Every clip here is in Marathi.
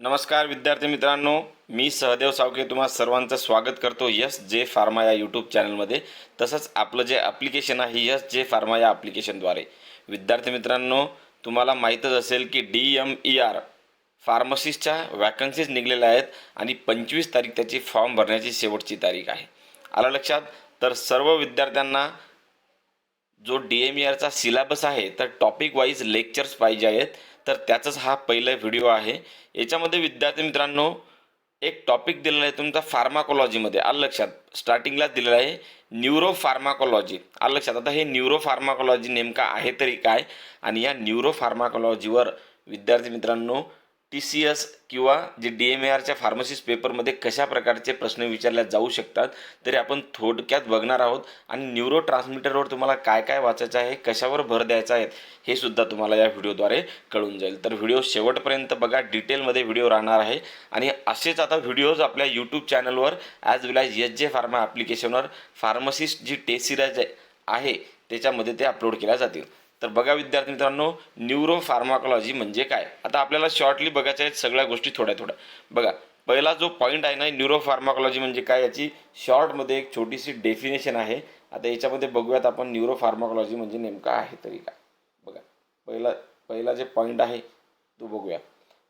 नमस्कार विद्यार्थी मित्रांनो, मी सहदेव सावके तुम्हा सर्वांचं स्वागत करतो यस जे फार्मा या यूट्यूब चॅनलमध्ये. तसंच आपलं जे ॲप्लिकेशन आहे यस जे फार्मा या ॲप्लिकेशनद्वारे विद्यार्थी मित्रांनो, तुम्हाला माहीतच असेल की DMER फार्मसिस्टच्या वॅकन्सीज निघलेल्या आहेत आणि 25 तारीख त्याची फॉर्म भरण्याची शेवटची तारीख आहे. आलं लक्षात? तर सर्व विद्यार्थ्यांना जो DMERचा सिलेबस आहे तर टॉपिक वाईज लेक्चर्स पाहिजे आहेत, तर त्याचाच हा पहिला व्हिडिओ आहे. याच्यामध्ये विद्यार्थी मित्रांनो एक टॉपिक दिलेला आहे तुमचा फार्माकोलॉजीमध्ये. आलं लक्षात? स्टार्टिंगलाच दिलेला आहे न्यूरो फार्माकोलॉजी. आलं लक्षात? आता हे न्यूरो फार्माकोलॉजी नेमका आहे तरी काय, आणि या न्यूरो फार्माकोलॉजीवर विद्यार्थी मित्रांनो TCS किंवा जे DMERच्या फार्मसिस्ट पेपरमध्ये कशा प्रकारचे प्रश्न विचारले जाऊ शकतात तरी आपण थोडक्यात बघणार आहोत. आणि न्यूरो ट्रान्समीटरवर तुम्हाला काय काय वाचायचं आहे, कशावर भर द्यायचा आहे, हे सुद्धा तुम्हाला या व्हिडिओद्वारे कळून जाईल. तर व्हिडिओ शेवटपर्यंत बघा, डिटेलमध्ये व्हिडिओ राहणार आहे. आणि असेच आता व्हिडिओज आपल्या यूट्यूब चॅनलवर ॲज वेल ॲज SJ फार्मा ॲप्लिकेशनवर फार्मसिस्ट जी टेस्ट सिरीज आहे त्याच्यामध्ये ते अपलोड केल्या जातील. तर बघा विद्यार्थी मित्रांनो, न्यूरो फार्माकोलॉजी म्हणजे काय. आता आपल्याला शॉर्टली बघायच्या आहेत सगळ्या गोष्टी थोड्या थोड्या. बघा, पहिला जो पॉईंट आहे ना, न्यूरो फार्माकोलॉजी म्हणजे काय, याची शॉर्टमध्ये एक छोटीशी डेफिनेशन आहे. आता याच्यामध्ये बघूयात आपण न्यूरो फार्माकोलॉजी म्हणजे नेमका आहे तरी काय. बघा, पहिला जे पॉईंट आहे तो बघूया.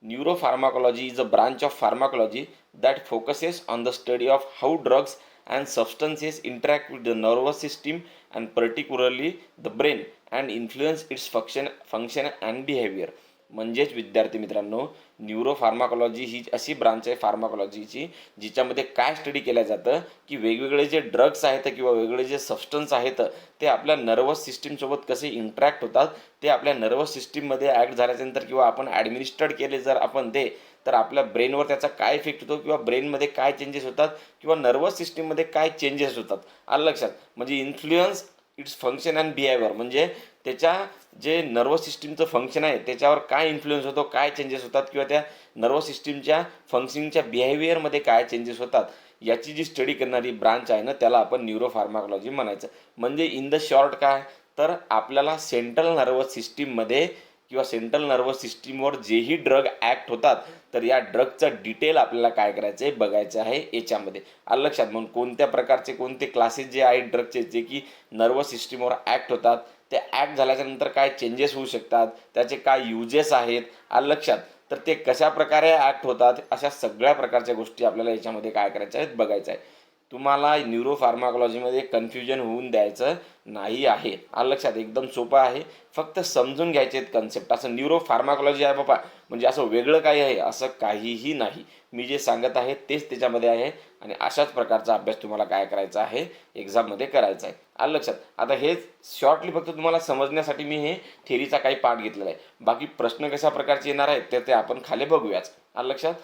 Neuro pharmacology is a branch of pharmacology that focuses on the study of how drugs and substances interact with the nervous system and particularly the brain and influence its function and behavior. म्हणजेच विद्यार्थी मित्रांनो, न्यूरो फार्माकोलॉजी ही अशी ब्रांच आहे फार्माकोलॉजीची जिच्यामध्ये काय स्टडी केलं जातं की वेगवेगळे जे ड्रग्स आहेत किंवा वेगवेगळे जे सबस्टन्स आहेत ते आपल्या नर्वस सिस्टीमसोबत कसे इंटरॅक्ट होतात, ते आपल्या नर्वस सिस्टीममध्ये ॲक्ट झाल्यानंतर किंवा आपण ॲडमिनिस्टर्ड केले जर आपण ते, तर आपल्या ब्रेनवर त्याचा काय इफेक्ट होतो किंवा ब्रेनमध्ये काय चेंजेस होतात किंवा नर्वस सिस्टीममध्ये काय चेंजेस होतात. आलं लक्षात? म्हणजे influence its function and behaviour, म्हणजे त्याच्या जे नर्वस सिस्टीमचं फंक्शन आहे त्याच्यावर काय इन्फ्लुएन्स होतो, काय चेंजेस होतात किंवा त्या नर्वस सिस्टीमच्या फंक्शनिंगच्या बिहेवियरमध्ये काय चेंजेस होतात, याची जी स्टडी करणारी ब्रांच आहे ना, त्याला आपण न्यूरो फार्माकोलॉजी म्हणायचं. म्हणजे इन द शॉर्ट काय, तर आपल्याला सेंट्रल नर्वस सिस्टीममध्ये किंवा सेंट्रल नर्वस सिस्टीमवर जेही ड्रग ॲक्ट होतात तर या ड्रगचं डिटेल आपल्याला काय करायचं आहे, बघायचं आहे याच्यामध्ये. आलं लक्षात? म्हणून कोणत्या प्रकारचे कोणते क्लासेस जे आहेत ड्रगचे जे की नर्वस सिस्टीमवर ॲक्ट होतात, ते ॲक्ट झाल्याच्यानंतर काय चेंजेस होऊ शकतात, त्याचे काय युजेस आहेत. आलं लक्षात? तर ते कशा प्रकारे ॲक्ट होतात, अशा सगळ्या प्रकारच्या गोष्टी आपल्याला याच्यामध्ये काय करायच्या आहेत, बघायचं आहे. तुम्हाला न्यूरो फार्माकोलॉजीमध्ये कन्फ्युजन होऊन द्यायचं नाही आहे. आलं लक्षात? एकदम सोपं आहे, फक्त समजून घ्यायचे आहेत कन्सेप्ट. असं न्यूरो फार्माकोलॉजी आहे बाबा म्हणजे असं वेगळं काही आहे असं काहीही नाही. मी जे सांगत आहे तेच त्याच्यामध्ये आहे आणि अशाच प्रकारचा अभ्यास तुम्हाला काय करायचा आहे, एक्झाममध्ये करायचा आहे. आलं लक्षात? आता हे शॉर्टली फक्त तुम्हाला समजण्यासाठी मी हे थेरीचा काही पार्ट घेतलेला आहे. बाकी प्रश्न कशा प्रकारचे येणार आहेत ते आपण खाली बघूयाच. आलं लक्षात?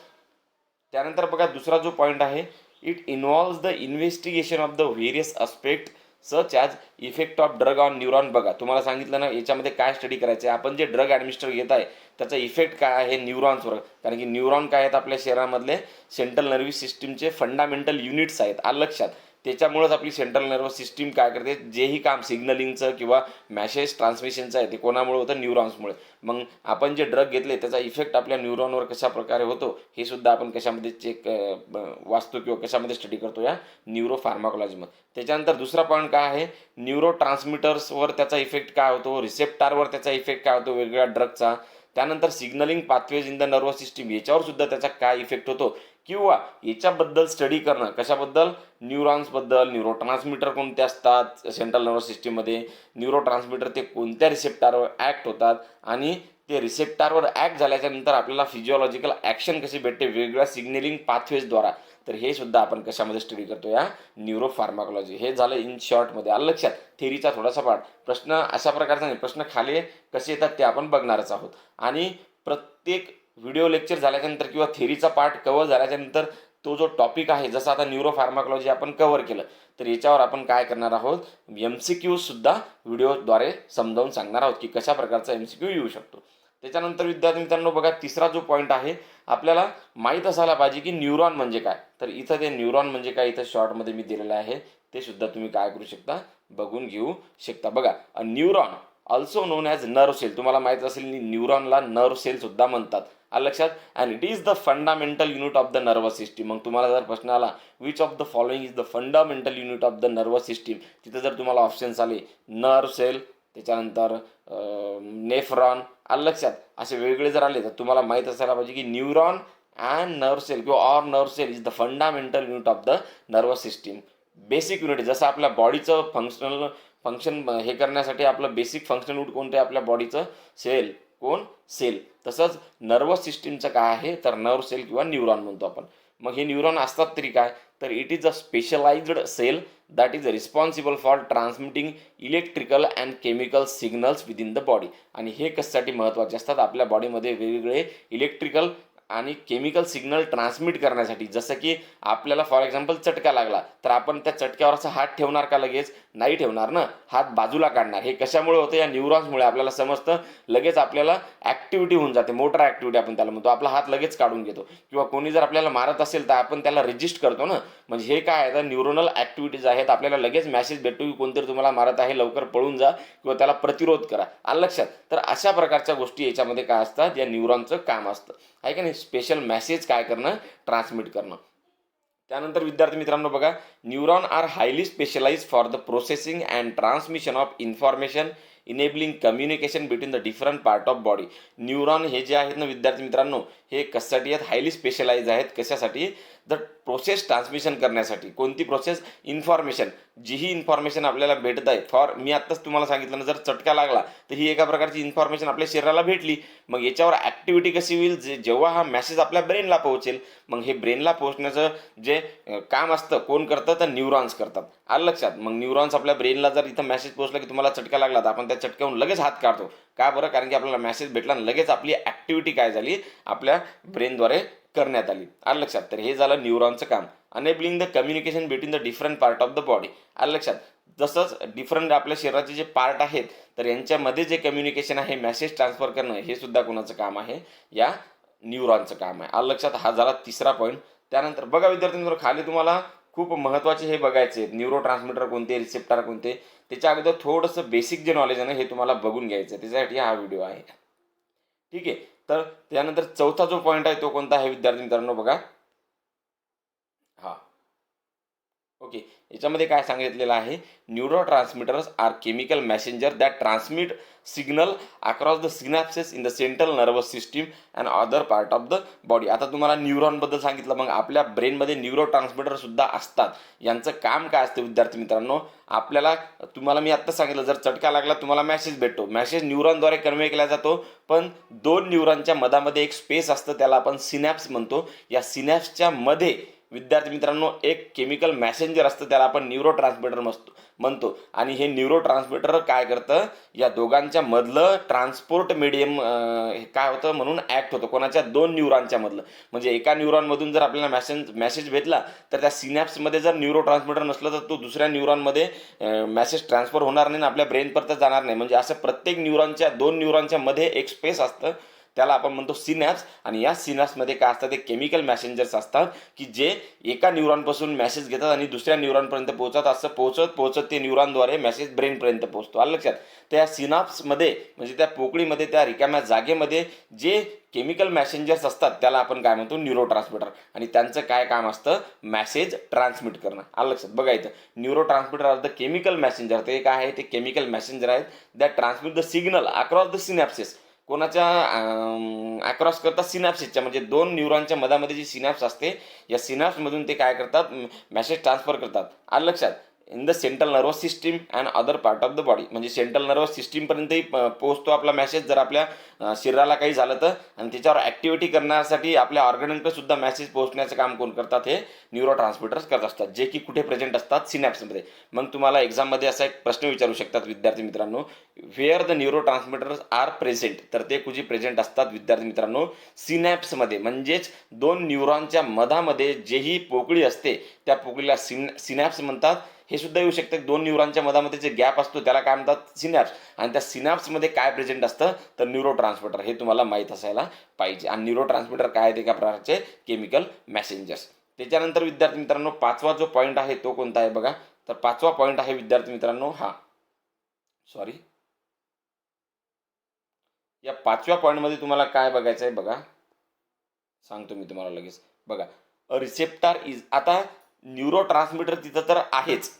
त्यानंतर बघा, दुसरा जो पॉईंट आहे, it involves the investigation of the various aspect such as effect of drug on neuron. बघा, तुम्हाला सांगितलं ना याच्यामध्ये काय स्टडी करायचं आहे. आपण जे ड्रग ॲडमिनिस्टर घेत आहे त्याचा इफेक्ट काय आहे न्यूरॉन्सवर, कारण की न्यूरॉन काय आहेत, आपल्या शरीरामधले सेंट्रल नर्व्हस सिस्टीमचे फंडामेंटल युनिट्स आहेत. आलं लक्षात? त्याच्यामुळेच आपली सेंट्रल नर्वस सिस्टीम काय करते, जेही काम सिग्नलिंगचं किंवा मॅसेज ट्रान्समिशनचं आहे ते कोणामुळे होतं, न्यूरॉन्समुळे. मग आपण जे ड्रग घेतले त्याचा इफेक्ट आपल्या न्यूरॉनवर कशा प्रकारे होतो हे सुद्धा आपण कशामध्ये चेक वाचतो किंवा कशामध्ये स्टडी करतो, या न्यूरो फार्माकोलॉजीमध्ये. त्याच्यानंतर दुसरा पॉईंट काय आहे, न्यूरो ट्रान्समीटर्सवर त्याचा इफेक्ट काय होतो, रिसेप्टारवर त्याचा इफेक्ट काय होतो वेगवेगळ्या ड्रगचा. त्यानंतर signalling pathways in the nervous system याच्यावर सुद्धा त्याचा काय इफेक्ट होतो किंवा याच्याबद्दल स्टडी करणं, कशाबद्दल, न्यूरॉन्सबद्दल. न्यूरो ट्रान्समीटर कोणते असतात सेंट्रल नर्वस सिस्टीममध्ये, न्यूरो ट्रान्समीटर ते कोणत्या रिसेप्टारवर ॲक्ट होतात आणि ते रिसेप्टारवर ॲक्ट झाल्याच्यानंतर आपल्याला फिजिओलॉजिकल ॲक्शन कशी भेटते वेगवेगळ्या सिग्नलिंग पाथवेजद्वारा. तर हे सुद्धा आपण कशामध्ये स्टडी करतो, या न्यूरो फार्माकोलॉजी. हे झालं इन शॉर्टमध्ये. आलं लक्षात? थेरीचा थोडासा पार्ट. प्रश्न अशा प्रकारचा नाही, प्रश्न खाली कसे येतात ते आपण बघणारच आहोत. आणि प्रत्येक व्हिडिओ लेक्चर झाल्याच्यानंतर किंवा थेरीचा पार्ट कव्हर झाल्याच्यानंतर तो जो टॉपिक आहे, जसं आता न्यूरो फार्माकोलॉजी आपण कव्हर केलं, तर याच्यावर आपण काय करणार आहोत, MCQ सुद्धा व्हिडिओद्वारे समजावून सांगणार आहोत की कशा प्रकारचा MCQ येऊ शकतो. त्याच्यानंतर विद्यार्थी मित्रांनो बघा, तिसरा जो पॉईंट आहे, आपल्याला माहीत असायला पाहिजे की न्यूरॉन म्हणजे काय. तर इथं ते न्यूरॉन म्हणजे काय इथं शॉर्टमध्ये मी दिलेलं आहे, ते सुद्धा तुम्ही काय करू शकता, बघून घेऊ शकता. बघा, neuron also known as nerve cell. तुम्हाला माहीत असेल न्यूरॉनला नर्व सेल सुद्धा म्हणतात. आलं लक्षात. And it is the fundamental unit of the nervous system. मग तुम्हाला जर प्रश्न आला which of the following is the fundamental unit of the nervous system, तिथं जर तुम्हाला ऑप्शन्स आले नर्व सेल, त्याच्यानंतर नेफ्रॉन, आलं लक्षात, असे वेगवेगळे जर आले तर तुम्हाला माहीत असायला पाहिजे की न्यूरॉन अँड नर्व सेल किंवा or nerve cell is the fundamental unit of the nervous system. Basic unit, जसं आपल्या बॉडीचं फंक्शन हे करण्यासाठी आपलं बेसिक फंक्शन युनिट कोणतं आहे आपल्या बॉडीचं, सेल, कोण, सेल. तसंच नर्वस सिस्टीमचं काय आहे तर नर्व सेल किंवा न्यूरॉन म्हणतो आपण. मग हे न्यूरॉन असतात तरी काय, तर it is a specialised cell that is responsible for transmitting electrical and chemical signals within the body. आणि हे कशासाठी महत्त्वाचे असतात, आपल्या बॉडीमध्ये वेगवेगळे इलेक्ट्रिकल आणि केमिकल सिग्नल ट्रान्समिट करण्यासाठी. जसं की आपल्याला फॉर एक्झाम्पल चटका लागला तर आपण त्या चटक्यावर असा हात ठेवणार का, लगेच नाही ठेवणार ना, हात बाजूला काढणार. हे कशामुळे होतं, या न्यूरॉन्समुळे. आपल्याला समजतं, लगेच आपल्याला ॲक्टिव्हिटी होऊन जाते, मोटर ॲक्टिव्हिटी आपण त्याला म्हणतो, आपला हात लगेच काढून घेतो. किंवा कोणी जर आपल्याला मारत असेल तर आपण त्याला रेजिस्ट करतो ना. म्हणजे हे काय आहे तर न्यूरोनल ॲक्टिव्हिटीज आहेत. आपल्याला लगेच मेसेज भेटतो की कोणतरी तुम्हाला मारत आहे, लवकर पळून जा किंवा त्याला प्रतिरोध करा, आलं लक्षात. तर अशा प्रकारच्या गोष्टी याच्यामध्ये काय असतात, या न्यूरॉनचं काम असतं, आहे का नाही, स्पेशल मेसेज काय करणं, ट्रान्समिट करणं. त्यानंतर विद्यार्थी मित्रांनो बघा, neuron are highly specialise for the processing and transmission of information enabling communication between the different part of body. Neuron हे जे आहेत ना विद्यार्थी मित्रांनो, हे कशासाठी आहेत, हायली स्पेशलाइज आहेत. कशासाठी, द प्रोसेस ट्रान्समिशन करण्यासाठी. कोणती प्रोसेस, इन्फॉर्मेशन, जीही इन्फॉर्मेशन आपल्याला भेटत आहे. मी आत्ताच तुम्हाला सांगितलं ना, जर चटका लागला तर ही एका प्रकारची इन्फॉर्मेशन आपल्या शरीराला भेटली. मग याच्यावर ॲक्टिव्हिटी कशी होईल, जेव्हा हा मेसेज आपल्या ब्रेनला पोहोचेल. मग हे ब्रेनला पोहोचण्याचं जे काम असतं कोण करतं तर न्यूरॉन्स करतात, आलं लक्षात. मग न्यूरॉन्स आपल्या ब्रेनला जर इथं मेसेज पोहोचला की तुम्हाला चटका लागला तर आपण त्या चटक्याहून लगेच हात काढतो. का बरं, कारण की आपल्याला मेसेज भेटला आणि लगेच आपली ॲक्टिव्हिटी काय झाली, आपल्या ब्रेनद्वारे करण्यात आली, आलं लक्षात. तर हे झालं न्यूरॉनचं काम. Enabling the communication between the different part of the body, आलं लक्षात. जसंच डिफरंट आपल्या शरीराचे जे पार्ट आहेत तर यांच्यामध्ये जे कम्युनिकेशन आहे, मेसेज ट्रान्सफर करणं, हे सुद्धा कोणाचं काम आहे, या न्यूरॉनचं काम आहे, आलं लक्षात. हा झाला तिसरा पॉईंट. त्यानंतर बघा विद्यार्थ्यांनो, खाली तुम्हाला खूप महत्त्वाचे हे बघायचे आहेत, न्यूरो ट्रान्समीटर कोणते, रिसेप्टर कोणते. त्याच्या अगोदर थोडंसं बेसिक जे नॉलेज आहे ना, हे तुम्हाला बघून घ्यायचं आहे, त्याच्यासाठी हा व्हिडिओ आहे, ठीक आहे. तर त्यानंतर चौथा जो पॉईंट आहे तो कोणता आहे विद्यार्थी मित्रांनो बघा, हा, ओके. याच्यामध्ये काय सांगितलेलं आहे, neurotransmitters are chemical messenger that transmit signal across the synapses in the central nervous system and other part of the body. आता तुम्हाला न्यूरॉनबद्दल सांगितलं, मग आपल्या ब्रेनमध्ये न्यूरो ट्रान्समीटर सुद्धा असतात. यांचं काम काय असतं विद्यार्थी मित्रांनो, आपल्याला, तुम्हाला मी आत्ता सांगितलं, जर चटका लागला तुम्हाला मेसेज भेटतो, मेसेज न्यूरॉनद्वारे कन्वे केला जातो. पण दोन न्यूरॉनच्या मधामध्ये एक स्पेस असतं, त्याला आपण सिनॅप्स म्हणतो. या सिनॅप्सच्या मध्ये विद्यार्थी मित्रांनो एक केमिकल मॅसेंजर असतं, त्याला आपण न्यूरो ट्रान्समीटर म्हणतो. आणि हे न्यूरो ट्रान्समीटर काय करतं, या दोघांच्या मधलं ट्रान्सपोर्ट मीडियम काय होतं म्हणून ॲक्ट होतं. कोणाच्या, दोन न्यूरॉनच्या मधलं. म्हणजे एका न्यूरॉनमधून जर आपल्याला मेसेज भेटला तर त्या सिनॅप्समध्ये जर न्यूरो ट्रान्समीटर नसलं तर तो दुसऱ्या न्यूरॉनमध्ये मेसेज ट्रान्सफर होणार नाही आणि आपल्या ब्रेनपर्यंत जाणार नाही. म्हणजे असं प्रत्येक दोन न्यूरॉनच्या मध्ये एक स्पेस असतं, त्याला आपण म्हणतो सिनॅप्स. आणि या सिनॅप्समध्ये काय असतात, ते केमिकल मॅसेंजर्स असतात की जे एका न्यूरॉनपासून मेसेज घेतात आणि दुसऱ्या न्यूरॉनपर्यंत पोहोचतात. असं पोहोचत ते न्यूरॉनद्वारे मेसेज ब्रेनपर्यंत पोहोचतो, आलं लक्षात. त्या सिनॅप्समध्ये म्हणजे त्या पोकळीमध्ये, त्या रिकाम्या जागेमध्ये जे केमिकल मॅसेंजर्स असतात त्याला आपण काय म्हणतो, न्यूरो ट्रान्समीटर. आणि त्यांचं काय काम असतं, मेसेज ट्रान्समिट करणं, आलं लक्षात. बघा इथं, neurotransmitter are the chemical messenger. ते काय आहे, ते केमिकल मॅसेंजर आहेत that transmit the signal across the synapses. कोणाच्या अक्रॉस करतात, सिनॅप्सिसच्या. म्हणजे दोन न्यूरॉनच्या मधामध्ये जी सिनॅप्स असते, या सिनॅप्समधून ते काय करतात, मेसेज ट्रान्सफर करतात, आलं लक्षात. In the central nervous system and other part of the body. म्हणजे सेंट्रल नर्वस सिस्टीमपर्यंतही पोहोचतो आपला मेसेज, जर आपल्या शरीराला काही झालं तर. आणि त्याच्यावर ॲक्टिव्हिटी करण्यासाठी आपल्या ऑर्गनकडे सुद्धा मेसेज पोहोचण्याचं काम कोण करतात, हे न्यूरो ट्रान्समीटर्स करत असतात, जे की कुठे प्रेझेंट असतात, सिनॅप्समध्ये. मग तुम्हाला एक्झाममध्ये असा एक प्रश्न विचारू शकतात विद्यार्थी मित्रांनो, where the neurotransmitters are present. तर ते कुठे प्रेझेंट असतात विद्यार्थी मित्रांनो, सिनॅप्समध्ये. म्हणजेच दोन न्यूरॉनच्या मधामध्ये जेही पोकळी असते त्या पोकळीला सिनॅप्स म्हणतात. हे सुद्धा येऊ शकतं, दोन न्यूरॉनच्या मधामध्ये जे गॅप असतो त्याला काय म्हणतात, सिनॅप्स. आणि त्या सिनॅप्समध्ये काय प्रेझेंट असतं तर न्यूरो ट्रान्समीटर. हे तुम्हाला माहीत असायला पाहिजे. आणि न्यूरो ट्रान्समीटर काय आहेत, एका प्रकारचे केमिकल मॅसेंजर्स. त्याच्यानंतर विद्यार्थी मित्रांनो पाचवा जो पॉईंट आहे तो कोणता आहे बघा, तर पाचवा पॉईंट आहे विद्यार्थी मित्रांनो, या पाचव्या पॉईंटमध्ये तुम्हाला काय बघायचं आहे बघा, सांगतो मी तुम्हाला लगेच. बघा, रिसेप्टार इज, आता न्यूरो ट्रान्समीटर तिथं तर आहेच.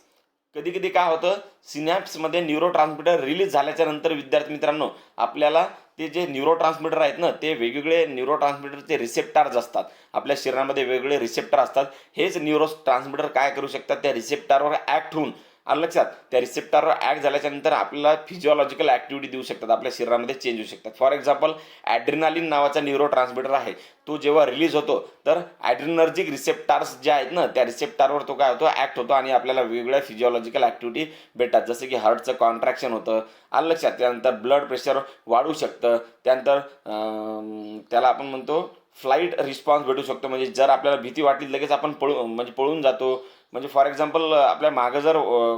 कधी कधी काय होतं, सिनॅप्समध्ये न्यूरो ट्रान्समीटर रिलीज झाल्याच्या नंतर विद्यार्थी मित्रांनो आपल्याला ते जे न्यूरो ट्रान्समीटर आहेत ना, ते वेगवेगळे न्यूरो ट्रान्समीटरचे रिसेप्टार्स असतात. आपल्या शरीरामध्ये वेगवेगळे रिसेप्टर असतात. हेच न्यूरो ट्रान्समीटर काय करू शकतात, त्या रिसेप्टारवर ॲक्ट होऊन, आलं लक्षात, त्या रिसेप्टरवर ॲक्ट झाल्याच्या नंतर आपल्याला फिजिओलॉजिकल ॲक्टिव्हिटी देऊ शकतात, आपल्या शरीरामध्ये चेंज होऊ शकतात. फॉर एक्झाम्पल, ॲड्रिनालिन नावाचा न्यूरो ट्रान्समीटर आहे, तो जेव्हा रिलीज होतो तर ॲड्रिनर्जिक रिसेप्टार्स जे आहेत ना, त्या रिसेप्टारवर तो काय होतो, ॲक्ट होतो आणि आपल्याला वेगवेगळ्या फिजिओलॉजिकल ॲक्टिव्हिटी भेटतात. जसं की हार्टचं कॉन्ट्रॅक्शन होतं, आलं लक्षात, त्यानंतर ब्लड प्रेशर वाढू शकतं, त्यानंतर त्याला आपण म्हणतो फ्लाईट रिस्पॉन्स भेटू शकतो. म्हणजे जर आपल्याला भीती वाटली लगेच आपण पळून जातो. म्हणजे फॉर एक्झाम्पल, आपल्या मागं जर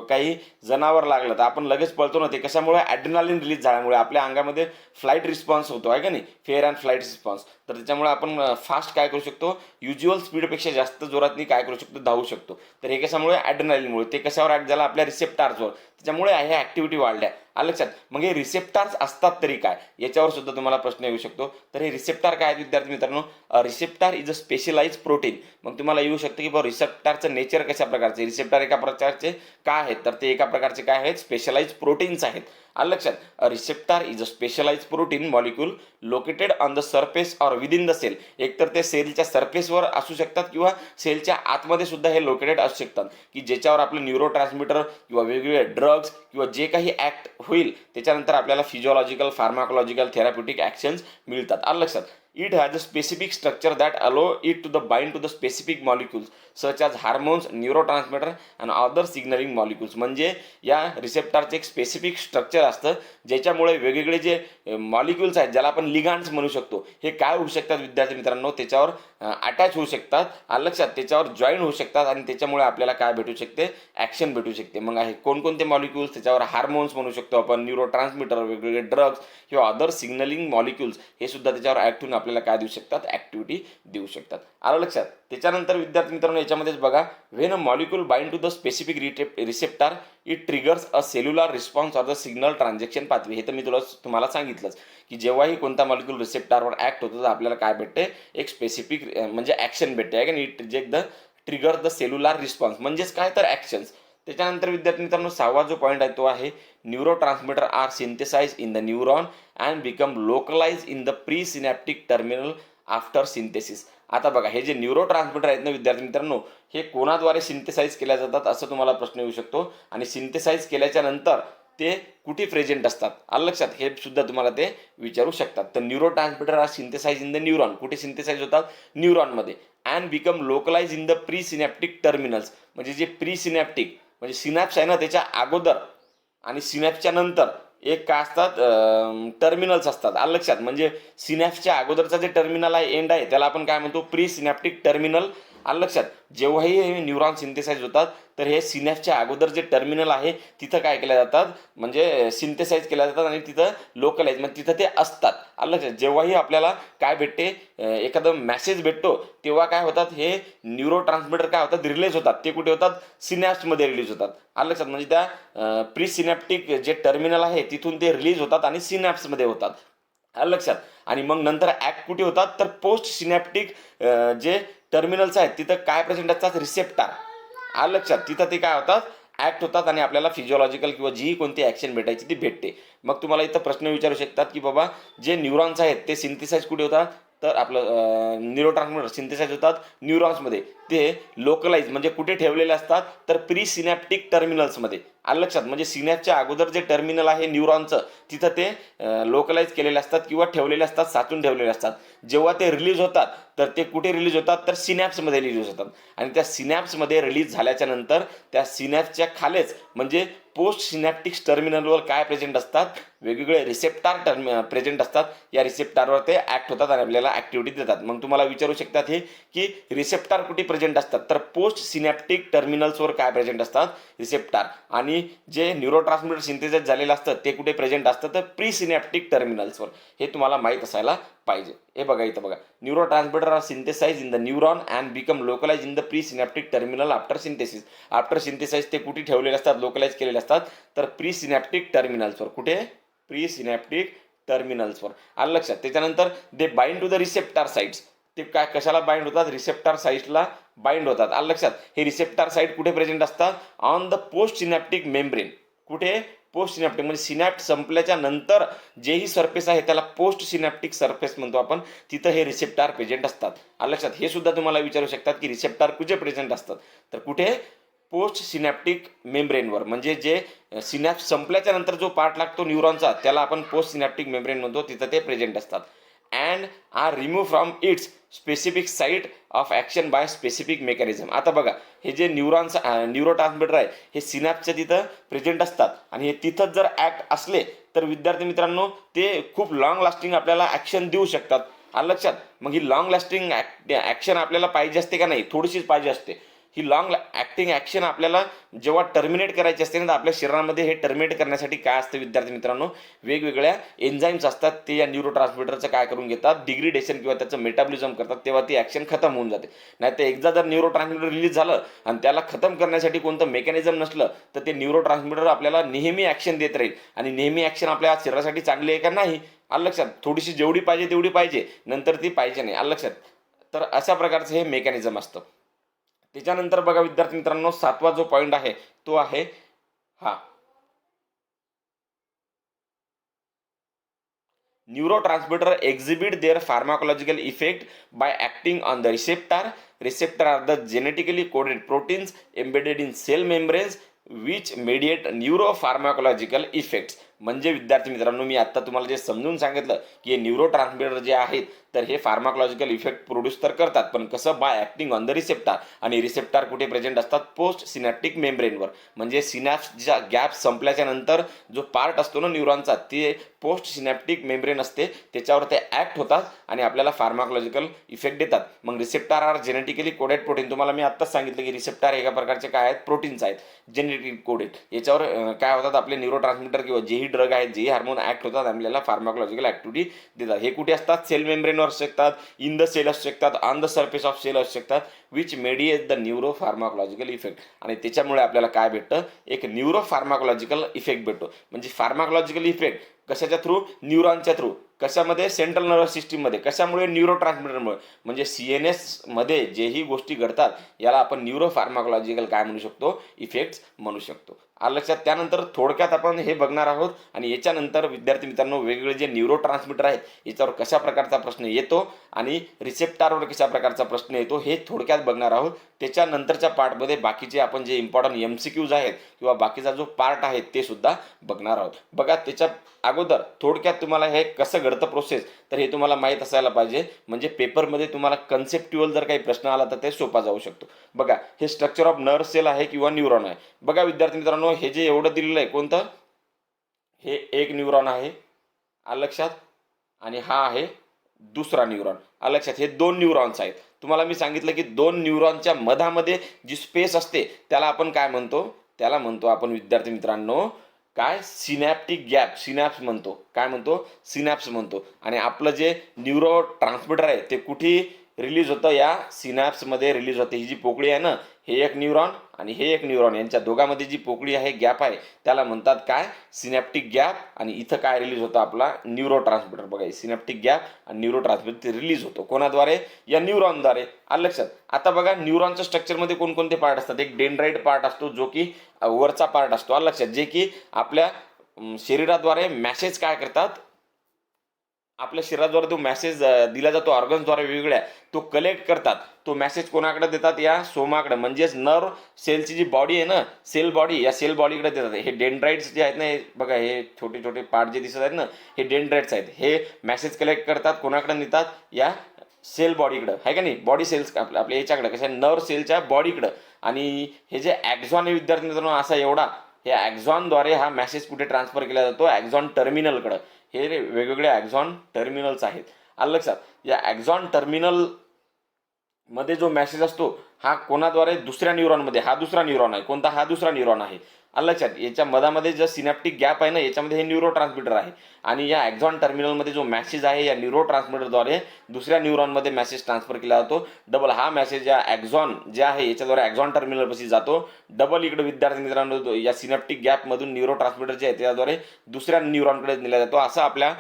काही जनावर लागलं तर आपण लगेच पळतो ना, ते कशामुळे, ॲड्रिनालिन रिलीज झाल्यामुळे आपल्या अंगामध्ये फ्लाईट रिस्पॉन्स होतो आहे का नाही, फेअर अँड फ्लाईट रिस्पॉन्स. तर त्याच्यामुळे आपण फास्ट काय करू शकतो, युज्युअल स्पीडपेक्षा जास्त जोरातनी काय करू शकतो, धावू शकतो. तर हे कशामुळे, ॲड्रिनालिनमुळे. ते कशावर ॲक्ट झाला, आपल्या रिसेप्टार्सवर, त्याच्यामुळे ह्या ॲक्टिव्हिटी वाढल्या. आलं लक्षात. मग हे रिसेप्टार्स असतात तरी काय, याच्यावर सुद्धा तुम्हाला प्रश्न येऊ शकतो. तर हे रिसेप्टार काय आहेत विद्यार्थी मित्रांनो, receptor is a specialise protein. मग तुम्हाला येऊ शकतं की बाबा रिसेप्टारचं नेचर कशा प्रकारचे, रिसेप्टार एका प्रकारचे काय आहेत, तर ते एका प्रकारचे काय आहेत, स्पेशलाइज प्रोटीन्स आहेत. आलं लक्षात. Receptor is a specialise protein molecule located on the surface or within the cell. एकतर ते सेलच्या सरफेसवर असू शकतात किंवा सेलच्या आतमध्ये सुद्धा हे लोकेटेड असू शकतात, की ज्याच्यावर आपलं न्यूरो ट्रान्समीटर किंवा वेगवेगळे ड्रग्स किंवा जे काही ॲक्ट होईल त्याच्यानंतर आपल्याला फिजिओलॉजिकल, फार्माकोलॉजिकल, थेराप्युटिक ॲक्शन्स मिळतात. आलं लक्षात. It has a specific structure that allow it to the bind to the specific molecules such as hormones, neurotransmitter and other signaling molecules. म्हणजे या रिसेप्टरचे एक स्पेसिफिक स्ट्रक्चर असतं ज्याच्यामुळे वेगवेगळे जे मॉलिक्युल्स आहेत, ज्याला आपण लिगांड्स म्हणू शकतो, हे काय होऊ शकतात विद्यार्थी मित्रांनो, त्याच्यावर अटॅच होऊ शकतात. आलं लक्षात. त्याच्यावर जॉईन होऊ शकतात आणि त्याच्यामुळे आपल्याला काय भेटू शकते, ॲक्शन भेटू शकते. मग आहे कोणकोणते मॉलिक्युल्स, त्याच्यावर हार्मोन्स म्हणू शकतो आपण, न्यूरो ट्रान्समीटर, वेगवेगळे ड्रग्स किंवा अदर सिग्नलिंग मॉलिक्युल्स, हे सुद्धा त्याच्यावर ॲक्ट होऊन आपल्याला काय देऊ शकतात, ॲक्टिव्हिटी देऊ शकतात. आलं लक्षात. त्याच्यानंतर विद्यार्थी मित्रांनो याच्यामध्येच बघा, when a molecule bind to the specific receptor it triggers a cellular response or the signal transaction pathway. हे तर मी तुम्हाला सांगितलंच की जेव्हाही कोणता मॉलिक्यूल रिसेप्टरवर ॲक्ट होतो तर आपल्याला काय भेटते, एक स्पेसिफिक म्हणजे ॲक्शन भेटते आहे का नाही. It reject the trigger the cellular response, म्हणजेच काय तर ॲक्शन्स. त्याच्यानंतर विद्यार्थी मित्रांनो 6वा जो पॉईंट आहे तो आहे, neurotransmitter are synthesise in the neuron and become localise in the presynaptic terminal after synthesis. आता बघा, हे जे न्यूरो ट्रान्समीटर आहेत ना विद्यार्थी मित्रांनो, हे कोणाद्वारे सिंथेसाइज केल्या जातात असं तुम्हाला प्रश्न येऊ शकतो. आणि सिंथेसाइज केल्याच्या नंतर ते कुठे प्रेझेंट असतात, आलं लक्षात, हे सुद्धा तुम्हाला ते विचारू शकतात. तर neurotransmitter are synthesise in the neuron, कुठे सिंथेसाइज होतात, न्यूरॉनमध्ये. And become localise in the presynaptic terminals, म्हणजे जे प्री सिनॅप्टिक म्हणजे सिनॅप्स आहे ना त्याच्या अगोदर आणि सिनॅप्सच्या नंतर एक काय असतात, टर्मिनल्स असतात. आलं लक्षात. म्हणजे सिनॅप्सच्या अगोदरचा जे टर्मिनल आहे, एंड आहे, त्याला आपण काय म्हणतो, प्री सिनॅप्टिक टर्मिनल. आलं लक्षात. जेव्हाही हे न्यूरॉन सिंथेसाइज होतात तर हे सिनॅप्सच्या अगोदर जे टर्मिनल आहे तिथं काय केल्या जातात, म्हणजे सिंथेसाइज केल्या जातात आणि तिथं लोकलाइज म्हणजे तिथं ते असतात. आलं लक्षात. जेव्हाही आपल्याला काय भेटते, एखादं मॅसेज भेटतो तेव्हा काय होतात, हे न्यूरो ट्रान्समीटर काय होतात, रिलीज होतात. ते कुठे होतात, सिनॅप्समध्ये रिलीज होतात. आलं लक्षात. म्हणजे त्या प्री सिनॅप्टिक जे टर्मिनल आहे तिथून ते रिलीज होतात आणि सिनॅप्समध्ये होतात. आलं लक्षात. आणि मग नंतर ॲक्ट कुठे होतात, तर पोस्ट सिनॅप्टिक जे टर्मिनल्स आहेत तिथं काय प्रेझेंट असतात, रिसेप्टार. आलं लक्षात. तिथं ते काय होतात, ॲक्ट होतात आणि आपल्याला फिजिओलॉजिकल किंवा जी कोणती ॲक्शन भेटायची ती भेटते. मग तुम्हाला इथं प्रश्न विचारू शकतात की बाबा जे न्यूरॉन्स आहेत ते सिंथेसाइज कुठे होतात, तर आपलं न्यूरो ट्रान्समीटर सिंथेसाइज होतात न्यूरॉन्समध्ये. ते लोकलाइज म्हणजे कुठे ठेवलेले असतात, तर प्री सिनॅप्टिक टर्मिनल्समध्ये. आलं लक्षात. म्हणजे सिनॅपच्या अगोदर जे टर्मिनल आहे न्यूरॉनचं तिथं ते लोकलाइज केलेले असतात किंवा ठेवलेले असतात, साचून ठेवलेले असतात. जेव्हा ते रिलीज होतात तर ते कुठे रिलीज होतात, तर सिनॅप्समध्ये रिलीज होतात. आणि त्या सिनॅप्समध्ये रिलीज झाल्याच्या नंतर त्या सिनॅप्सच्या खालीच म्हणजे पोस्ट सिनॅप्टिक टर्मिनलवर काय प्रेझेंट असतात, वेगवेगळे रिसेप्टार प्रेझेंट असतात. या रिसेप्टारवर ते ॲक्ट होतात आणि आपल्याला ॲक्टिव्हिटी देतात. मग तुम्हाला विचारू शकतात हे की रिसेप्टार कुठे प्रेझेंट असतात, तर पोस्ट सिनॅप्टिक टर्मिनल्सवर काय प्रेझेंट असतात, रिसेप्टार. आणि जे न्यूरो ट्रान्समीटर सिंथेसाइज झालेलं असतं ते कुठे प्रेझेंट असतं, तर प्री सिनॅप्टिक टर्मिनल्सवर. हे तुम्हाला माहीत असायला पाहिजे. हे बघा इथं बघा, neurotransmitter are synthesise in the neuron and become localise in the presynaptic terminal after synthesis. After synthesise ते कुठे ठेवलेले असतात, लोकलाइज केलेले असतात, तर प्री सिनॅप्टिक टर्मिनल्सवर. कुठे, प्री सिनॅप्टिक टर्मिनल्सवर. आलं लक्षात. त्याच्यानंतर they bind to the receptor sites. ते काय कशाला बाइंड होतात, रिसेप्टर साईटला बाइंड होतात. आलं लक्षात. हे रिसेप्टर साईट कुठे प्रेझेंट असतात, on the post synaptic membrane. कुठे, पोस्ट सिनॅप्टिक म्हणजे सिनॅप्ट संपल्याच्या नंतर जेही सरफेस आहे त्याला पोस्ट सिनॅप्टिक सरफेस म्हणतो आपण, तिथं हे रिसेप्टार प्रेझेंट असतात. आलं लक्षात. हे सुद्धा तुम्हाला विचारू शकतात की रिसेप्टार कुठे प्रेझेंट असतात, तर कुठे, पोस्ट सिनॅप्टिक मेम्ब्रेनवर. म्हणजे जे सिनॅप्स संपल्याच्या नंतर जो पार्ट लागतो न्यूरॉनचा त्याला आपण पोस्ट सिनॅप्टिक मेम्ब्रेन म्हणतो, तिथं ते प्रेझेंट असतात. And are remove from its specific site of action by specific mechanism. आता बघा, हे जे न्यूरो ट्रान्समिटर आहे हे सिनॅप्सच्या तिथं प्रेझेंट असतात आणि हे तिथंच जर ॲक्ट असले तर विद्यार्थी मित्रांनो ते खूप लॉंग लास्टिंग आपल्याला ॲक्शन देऊ शकतात. आलं लक्षात. मग ही लॉंग लास्टिंग ॲक्शन आपल्याला पाहिजे असते का नाही, थोडीशीच पाहिजे असते. ही लॉंग ॲक्टिंग ॲक्शन आपल्याला जेव्हा टर्मिनेट करायची असते ना, तर आपल्या शरीरामध्ये हे टर्मिनेट करण्यासाठी काय असतं विद्यार्थी मित्रांनो, वेगवेगळ्या एन्झाईम्स असतात. ते या न्यूरो ट्रान्समिटरचं काय करून घेतात, डिग्रेडेशन किंवा त्याचं मेटाबॉलिझम करतात, तेव्हा ती ॲक्शन खतम होऊन जाते. नाही तर एकदा जर न्यूरो ट्रान्समिटर रिलीज झालं आणि त्याला खतम करण्यासाठी कोणतं मेकॅनिझम नसलं तर ते न्यूरो ट्रान्समिटर आपल्याला नेहमी ॲक्शन देत राहील आणि नेहमी ॲक्शन आपल्या शरीरासाठी चांगली आहे का नाही. आलं लक्षात. थोडीशी जेवढी पाहिजे तेवढी पाहिजे, नंतर ती पाहिजे नाही. आलं लक्षात. तर अशा प्रकारचं हे मेकॅनिझम असतं. त्याच्यानंतर बघा विद्यार्थी मित्रांनो, 7वा जो पॉईंट आहे तो आहे हा, neurotransmitter exhibit their pharmacological effect by acting on the receptor. Receptor are the genetically coded proteins embedded in cell membranes which mediate neuropharmacological effects. म्हणजे विद्यार्थी मित्रांनो, मी आत्ता तुम्हाला जे समजून सांगितलं की हे न्यूरो ट्रान्समिटर जे आहेत तर हे फार्माकोलॉजिकल इफेक्ट प्रोड्यूस तर करतात, पण कसं, by acting on the receptor. आणि रिसेप्टर कुठे प्रेझेंट असतात, पोस्ट सिनॅप्टिक मेम्ब्रेनवर. म्हणजे सिनॅप्सच्या गॅप संपल्याच्या नंतर जो पार्ट असतो ना न्यूरॉनचा, ते पोस्ट सिनॅप्टिक मेम्ब्रेन असते त्याच्यावर ते ॲक्ट होतात आणि आपल्याला फार्माकोलॉजिकल इफेक्ट देतात. मग receptor are genetically coded protein. तुम्हाला मी आत्ताच सांगितलं की रिसेप्टर एका प्रकारचे काय आहेत, प्रोटीन्स आहेत जेनेटिकली कोडेड. याच्यावर काय होतात, आपले न्यूरो ट्रान्समिटर किंवा जेही ड्रग आहेत, जेही हार्मोन ॲक्ट होतात, आपल्याला फार्माकोलॉजिकल ॲक्टिव्हिटी देतात. हे कुठे असतात, सेल मेम्ब्रेनवर असू शकतात, इन द सेल असू शकतात, on the surface of cell असू शकतात, which mediate the neuropharmacological effect. आणि त्याच्यामुळे आपल्याला काय भेटतं, एक न्यूरो फार्माकोलॉजिकल इफेक्ट भेटतो. म्हणजे फार्माकोलॉजिकल इफेक्ट कशाच्या थ्रू, न्यूरॉनच्या थ्रू. कशामध्ये, सेंट्रल नर्वस सिस्टीममध्ये. कशामुळे, न्यूरो ट्रान्समिटरमुळे. म्हणजे CNS मध्ये जेही गोष्टी घडतात याला आपण न्यूरो फार्माकोलॉजिकल काय म्हणू शकतो, इफेक्ट्स म्हणू शकतो. आलं लक्षात. त्यानंतर थोडक्यात आपण हे बघणार आहोत आणि याच्यानंतर विद्यार्थी मित्रांनो वेगवेगळे जे न्यूरो ट्रान्समिटर आहेत याच्यावर कशा प्रकारचा प्रश्न येतो आणि रिसेप्टरवर कशा प्रकारचा प्रश्न येतो हे थोडक्यात बघणार आहोत. त्याच्यानंतरच्या पार्टमध्ये बाकीचे आपण जे इम्पॉर्टंट MCQs आहेत किंवा बाकीचा जो पार्ट आहे ते सुद्धा बघणार आहोत. बघा, त्याच्या अगोदर थोडक्यात तुम्हाला हे कसं घडतं प्रोसेस, तर हे तुम्हाला माहीत असायला पाहिजे. म्हणजे पेपरमध्ये तुम्हाला कन्सेप्ट्युअल जर काही प्रश्न आला तर ते सोपा जाऊ शकतो. बघा, हे स्ट्रक्चर ऑफ नर्व सेल आहे किंवा न्यूरॉन आहे. बघा विद्यार्थी मित्रांनो, हे जे एवढं दिलेलं आहे कोणतं, हे एक न्यूरॉन आहे. आलं लक्षात. आणि हा आहे दुसरा न्यूरॉन. आलं लक्षात. हे 2 न्यूरॉन्स आहेत. तुम्हाला मी सांगितलं की 2 न्यूरॉनच्या मधामध्ये जी स्पेस असते त्याला आपण काय म्हणतो, त्याला म्हणतो आपण विद्यार्थी मित्रांनो काय, सिनॅप्टिक गॅप. सिनॅप्स म्हणतो. काय म्हणतो, सिनॅप्स म्हणतो. आणि आपलं जे न्यूरो ट्रान्समिटर आहे ते कुठे रिलीज होतं, या सिनॅप्समध्ये रिलीज होते. ही जी पोकळी आहे ना, हे एक न्यूरॉन आणि हे एक न्यूरॉन, यांच्या दोघांमध्ये जी पोकळी आहे, गॅप आहे, त्याला म्हणतात काय, सिनॅप्टिक गॅप. आणि इथं काय रिलीज होतं, आपला न्यूरो ट्रान्समिटर. बघा, सिनॅप्टिक गॅप आणि न्यूरो ट्रान्समिटर रिलीज होतो. कोणाद्वारे, या न्यूरॉनद्वारे. आलं लक्षात. आता बघा, न्यूरॉनच्या स्ट्रक्चरमध्ये कोणकोणते पार्ट असतात. एक डेंड्राइट पार्ट असतो जो की वरचा पार्ट असतो. आलं लक्षात. जे की आपल्या शरीराद्वारे मॅसेज काय करतात, आपल्या शरीराद्वारे तो मॅसेज दिला जातो ऑर्गन्सद्वारे वेगवेगळ्या, तो कलेक्ट करतात. तो मॅसेज कोणाकडे देतात, या सोमाकडे. म्हणजेच नर्व सेलची जी बॉडी आहे ना, सेल बॉडी, या सेल बॉडीकडे देतात. हे डेंड्राइट्स जे आहेत ना, हे बघा, हे छोटे छोटे पार्ट जे दिसत आहेत ना, हे डेंड्राइट्स आहेत. हे मॅसेज कलेक्ट करतात, कोणाकडे नेतात, या सेल बॉडीकडं, आहे का नाही, बॉडी सेल्स आपल्या याच्याकडे, कशा, नर्व सेलच्या बॉडीकडं. आणि हे जे ॲक्झॉन आहे विद्यार्थी मित्रांनो असा एवढा, हे ॲक्झॉनद्वारे हा मॅसेज कुठे ट्रान्सफर केला जातो, ॲक्झॉन टर्मिनलकडं. हे वेगवेगळे ॲक्झॉन टर्मिनल्स आहेत. आलं लक्षात. या ॲक्झॉन टर्मिनल मध्ये जो मॅसेज असतो हा कोणाद्वारे, दुसऱ्या न्यूरॉनमध्ये. हा दुसरा न्यूरॉन आहे. कोणता, हा दुसरा न्यूरॉन आहे. आलं लक्षात. याच्या मधामध्ये जो सिनॅप्टिक गॅप आहे ना, याच्यामध्ये हे न्यूरो ट्रान्समीटर आहे आणि या ॲक्झॉन टर्मिनलमध्ये जो मॅसेज आहे या न्यूरो ट्रान्समीटरद्वारे दुसऱ्या न्यूरॉनमध्ये मॅसेज ट्रान्सफर केला जातो. डबल हा मॅसेज या ॲक्झॉन जे आहे याच्याद्वारे ॲक्झॉन टर्मिनलपाशी जातो. डबल इकडे विद्यार्थी मित्रांनो या सिनॅप्टिक गॅपमधून न्यूरो ट्रान्समीटर जे आहे त्याद्वारे दुसऱ्या न्यूरॉनकडे नेला जातो. असा आपल्या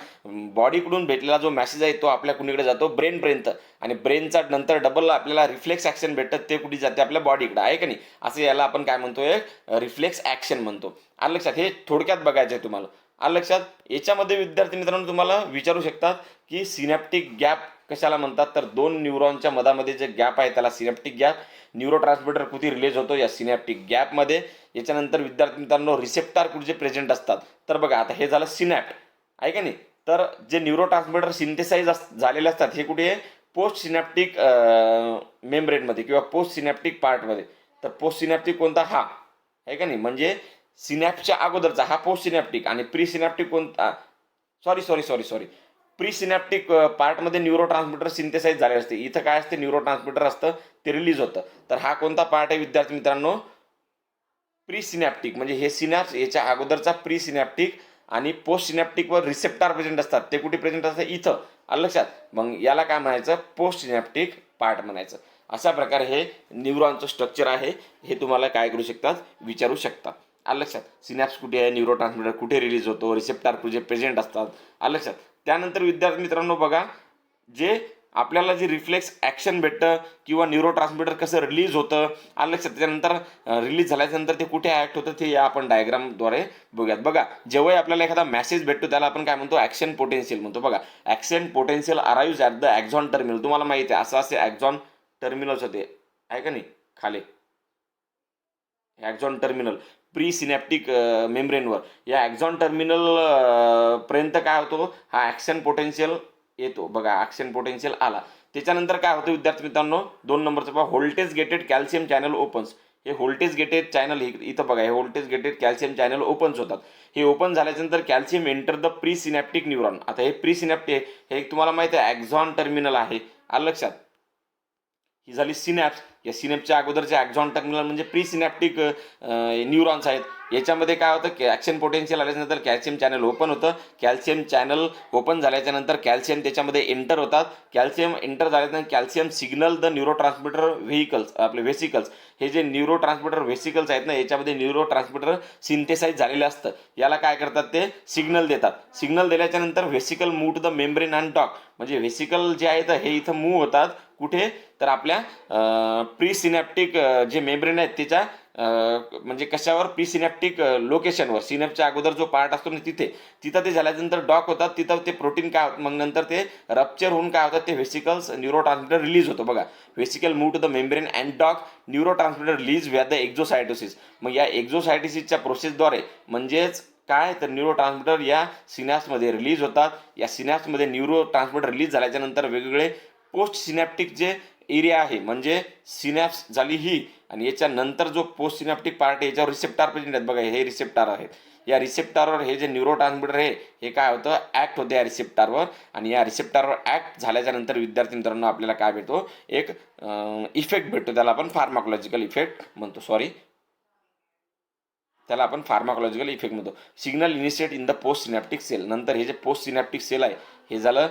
बॉडीकडून भेटलेला जो मॅसेज आहे तो आपल्या कुणीकडे जातो, ब्रेनपर्यंत. आणि ब्रेनचा नंतर डबल आपल्याला रिफ्लेक्स ॲक्शन भेटतं, ते कुठे जाते, आपल्या बॉडीकडे, आहे का नाही. असं याला आपण काय म्हणतोय, रिफ्लेक्स ॲक्शन म्हणतो. आलं लक्षात. हे थोडक्यात बघायचं आहे तुम्हाला. आलं लक्षात. याच्यामध्ये विद्यार्थी मित्रांनो तुम्हाला विचारू शकतात की सिनॅप्टिक गॅप कशाला म्हणतात, तर दोन न्यूरॉनच्या मधामध्ये जे गॅप आहे त्याला सिनॅप्टिक गॅप. न्यूरो ट्रान्समीटर कुठे रिलीज होतो, या सिनॅप्टिक गॅपमध्ये. याच्यानंतर विद्यार्थी मित्रांनो रिसेप्टार कुठे प्रेझेंट असतात, तर बघा आता हे झालं सिनॅप्ट, आहे का नाही. तर जे न्यूरो ट्रान्समीटर सिंथेसाइज झालेले असतात हे कुठे, पोस्ट सिनॅप्टिक मेम्ब्रेनमध्ये किंवा पोस्ट सिनॅप्टिक पार्टमध्ये. तर पोस्ट सिनॅप्टिक कोणता, हा आहे का नाही, म्हणजे सिनॅप्सच्या अगोदरचा हा पोस्ट सिनॅप्टिक. आणि प्री सिनॅप्टिक कोणता, सॉरी प्री सिनॅप्टिक पार्टमध्ये न्यूरो ट्रान्समीटर सिंथेसाइज झाले असते. इथं काय असते, न्यूरो ट्रान्समीटर असतं, ते रिलीज होतं. तर हा कोणता पार्ट आहे विद्यार्थी मित्रांनो, प्री सिनॅप्टिक. म्हणजे हे सिनॅप्स याच्या अगोदरचा प्री सिनॅप्टिक. आणि पोस्ट सिनॅप्टिकवर रिसेप्टार प्रेझेंट असतात, ते कुठे प्रेझेंट असतात, इथं. आलं लक्षात. मग याला काय म्हणायचं, पोस्ट सिनॅप्टिक पार्ट म्हणायचं. अशा प्रकारे हे न्यूरॉनचं स्ट्रक्चर आहे. हे तुम्हाला काय करू शकतात, विचारू शकतात. आलं लक्षात. सिनॅप्स कुठे आहे, न्यूरो ट्रान्समीटर कुठे रिलीज होतो, रिसेप्टार कुठे प्रेझेंट असतात. आलं लक्षात. त्यानंतर विद्यार्थी मित्रांनो बघा, जे आपल्याला जे रिफ्लेक्स ॲक्शन भेटतं किंवा न्यूरो ट्रान्समीटर कसं रिलीज होतं, आलं लक्षात. त्याच्यानंतर रिलीज झाल्यानंतर ते कुठे ॲक्ट होतं ते या आपण डायग्रामद्वारे बघूयात. बघा, जेव्हा आपल्याला एखादा मॅसेज भेटतो त्याला आपण काय म्हणतो, ॲक्शन पोटेन्शियल म्हणतो. बघा, action potential arrives at the axon terminal. तुम्हाला माहिती आहे असं असे ॲक्झॉन टर्मिनल्स होते, आहे का नाही, खाली ॲक्झॉन टर्मिनल प्री सिनॅप्टिक मेम्ब्रेनवर. या ॲक्झॉन टर्मिनल पर्यंत काय होतो, हा ॲक्शन पोटेन्शियल येतो. बघा, ॲक्शन पोटेन्शियल आला. त्याच्यानंतर काय होतं विद्यार्थी मित्रांनो, 2 नंबरचं पहा, voltage gated calcium channel opens. हे व्होल्टेज गेटेड चॅनल इथं बघा, हे voltage gated calcium channel opens होतात. हे ओपन झाल्यानंतर calcium enter the pre synaptic neuron. आता हे प्री सिनॅप्टिक हे तुम्हाला माहिती आहे ॲक्झॉन टर्मिनल आहे. आलं लक्षात. ही झाली सिनॅप्स. या सिनॅप्सच्या अगोदरचे ॲक्झॉन टर्मिनल म्हणजे प्री सिनॅप्टिक न्यूरॉन्स आहेत. याच्यामध्ये काय होतं, ॲक्शन पोटेन्शियल आल्याच्यानंतर कॅल्शियम चॅनल ओपन होतं. कॅल्शियम चॅनल ओपन झाल्याच्यानंतर कॅल्शियम त्याच्यामध्ये एंटर होतात. कॅल्शियम एंटर झाल्यानंतर calcium signal the neuro transmitter vehicles, आपले व्हेसिकल्स. हे जे न्यूरो ट्रान्समीटर व्हेसिकल्स आहेत ना, याच्यामध्ये न्यूरो ट्रान्समीटर सिंथेसाइज झालेलं असतं. याला काय करतात, ते सिग्नल देतात. सिग्नल दिल्याच्यानंतर vesicle move to the membrane and dock. म्हणजे व्हेसिकल जे आहेत हे इथं मूव्ह होतात. कुठे, तर आपल्या प्री सिनॅप्टिक जे मेम्ब्रेन आहेत त्याच्या म्हणजे कशावर, प्री सिनॅप्टिक लोकेशनवर. सिनॅपच्या अगोदर जो पार्ट असतो ना तिथं ते झाल्यानंतर डॉक होतात. तिथं ते प्रोटीन काय होतं, मग नंतर ते रप्चर होऊन काय होतात, ते व्हेसिकल्स न्यूरो ट्रान्समीटर रिलीज होतो. बघा, vesicle move to the membrane and dock, neurotransmitter release via the exocytosis. मग या एक्झोसायटोसिसच्या प्रोसेसद्वारे म्हणजेच काय, तर न्यूरो ट्रान्समीटर या सिनॅप्समध्ये रिलीज होतात. या सिनॅप्समध्ये न्यूरो ट्रान्समीटर रिलीज झाल्याच्यानंतर वेगवेगळे पोस्ट सिनॅप्टिक जे एरिया आहे, म्हणजे सिनॅप्स झाली ही, आणि याच्यानंतर जो पोस्ट सिनॅप्टिक पार्ट आहे याच्यावर रिसेप्टार प्रेझेंट आहेत. बघा, हे रिसेप्टार आहेत. या रिसेप्टारवर हे जे न्यूरो ट्रान्समीटर आहे हे काय होतं, ॲक्ट होते या रिसेप्टारवर. आणि या रिसेप्टारवर ॲक्ट झाल्याच्यानंतर विद्यार्थी मित्रांनो आपल्याला काय भेटतो, एक इफेक्ट भेटतो. त्याला आपण फार्माकोलॉजिकल इफेक्ट म्हणतो. त्याला आपण फार्माकोलॉजिकल इफेक्ट म्हणतो. Signal initiate in the postsynaptic cell. नंतर हे जे पोस्ट सिनॅप्टिक सेल आहे हे झालं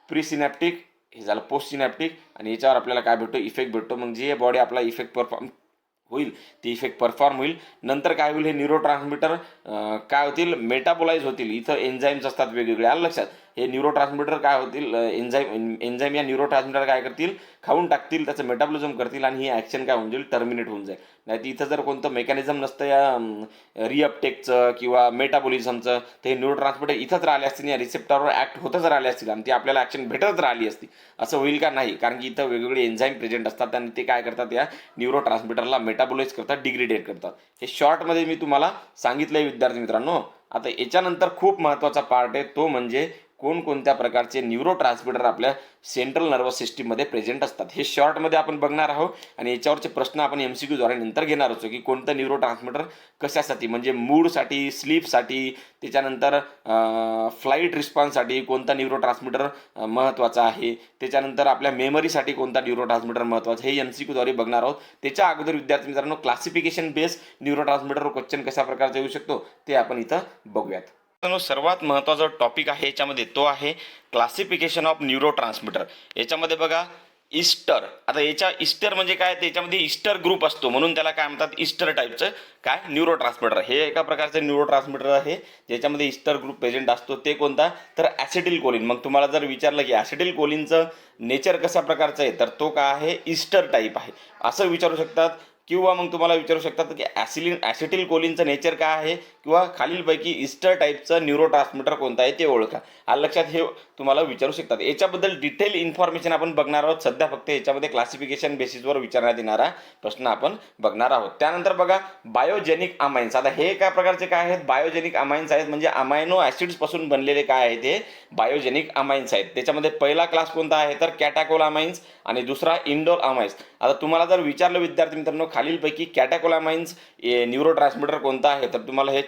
प्री सिनॅप्टिक, हे झालं पोस्ट सिनॅप्टिक. आणि याच्यावर आपल्याला काय भेटतो, इफेक्ट भेटतो. मग जे बॉडी आपला इफेक्ट परफॉर्म होईल ते इफेक्ट परफॉर्म होईल. नंतर काय होईल, हे न्यूरो ट्रान्समीटर काय होतील, मेटाबोलाइज होतील. इथं एन्झाईम्स असतात वेगवेगळे. आलं लक्षात. हे न्यूरो ट्रान्समीटर काय होतील, एन्झाईम या न्यूरो ट्रान्समीटर काय करतील, खाऊन टाकतील, त्याचं मेटाबॉलिझम करतील आणि ही ॲक्शन काय होऊन जाईल, टर्मिनेट होऊन जाईल. नाही तर इथं जर कोणतं मेकॅनिझम नसतं या रिअपटेकचं किंवा मेटाबॉलिझमचं, तर हे न्यूरो ट्रान्समीटर इथंच राहिले असतील, या रिसेप्टरवर ॲक्ट होतच राहिले असतील आणि ती आपल्याला ॲक्शन भेटतच राहिली असती. असं होईल का, नाही. कारण की इथं वेगवेगळे एन्झाईम प्रेझेंट असतात आणि ते काय करतात, या न्यूरो ट्रान्समीटरला मेटाबोलाइज करतात, डिग्रेडेट करतात. हे शॉर्टमध्ये मी तुम्हाला सांगितलं आहे विद्यार्थी मित्रांनो. आता याच्यानंतर खूप महत्त्वाचा पार्ट आहे, तो म्हणजे कोणकोणत्या प्रकारचे न्यूरो ट्रान्समीटर आपल्या सेंट्रल नर्वस सिस्टीममध्ये प्रेझेंट असतात हे शॉर्टमध्ये आपण बघणार आहोत. आणि याच्यावरचे प्रश्न आपण MCQ द्वारे नंतर घेणार आहोत की कोणतं न्यूरो ट्रान्समीटर कशासाठी, म्हणजे मूडसाठी, स्लीपसाठी, त्याच्यानंतर फ्लाईट रिस्पॉन्ससाठी कोणता न्यूरो ट्रान्समीटर महत्त्वाचा आहे, त्याच्यानंतर आपल्या मेमरीसाठी कोणता न्यूरो ट्रान्समीटर महत्त्वाचा, हे MCQ द्वारे बघणार आहोत. त्याच्या अगोदर विद्यार्थी मित्रांनो classification base neuro transmitter question कशा प्रकारचा येऊ शकतो ते आपण इथं बघूयात. सर्वात महत्त्वाचा टॉपिक आहे याच्यामध्ये तो आहे क्लासिफिकेशन ऑफ न्यूरो ट्रान्समीटर. याच्यामध्ये बघा ईस्टर, आता ईस्टर म्हणजे काय, त्याच्यामध्ये ईस्टर ग्रुप असतो म्हणून त्याला काय म्हणतात, ईस्टर टाईपचं काय न्यूरो ट्रान्समीटर. हे एका प्रकारचं न्यूरो ट्रान्समीटर आहे ज्याच्यामध्ये ईस्टर ग्रुप प्रेझेंट असतो. ते कोणता, तर ॲसिटिल कोलिन. मग तुम्हाला जर विचारलं की ॲसिटिल कोलिनचं नेचर कशा प्रकारचं आहे तर तो काय आहे, ईस्टर टाईप आहे असं विचारू शकतात. किंवा मग तुम्हाला विचारू शकतात की ॲसिटिल कोलिनचं नेचर काय आहे किंवा खालीलपैकी ईस्टर टाईपचं न्यूरो ट्रान्समीटर कोणतं आहे ते ओळखा. आलं लक्षात, हे तुम्हाला विचारू शकतात. याच्याबद्दल डिटेल इन्फॉर्मेशन आपण बघणार आहोत. सध्या फक्त याच्यामध्ये क्लासिफिकेशन बेसिसवर विचारण्यात येणारा प्रश्न आपण बघणार आहोत. त्यानंतर बघा बायोजेनिक अमाइन्स. आता हे एका प्रकारचे काय आहेत, बायोजेनिक अमाइन्स आहेत, म्हणजे अमायनो ॲसिड्सपासून बनलेले काय आहेत हे बायोजेनिक अमाइन्स आहेत. त्याच्यामध्ये पहिला क्लास कोणता आहे तर कॅटाकोलामाइन्स आणि दुसरा इंडोल अमाइन्स. आता तुम्हाला जर विचारलं विद्यार्थी मित्रांनो खालीलपैकी कॅटाकोलामाइन्स न्यूरो ट्रान्समीटर कोणता आहे तर तुम्हाला हे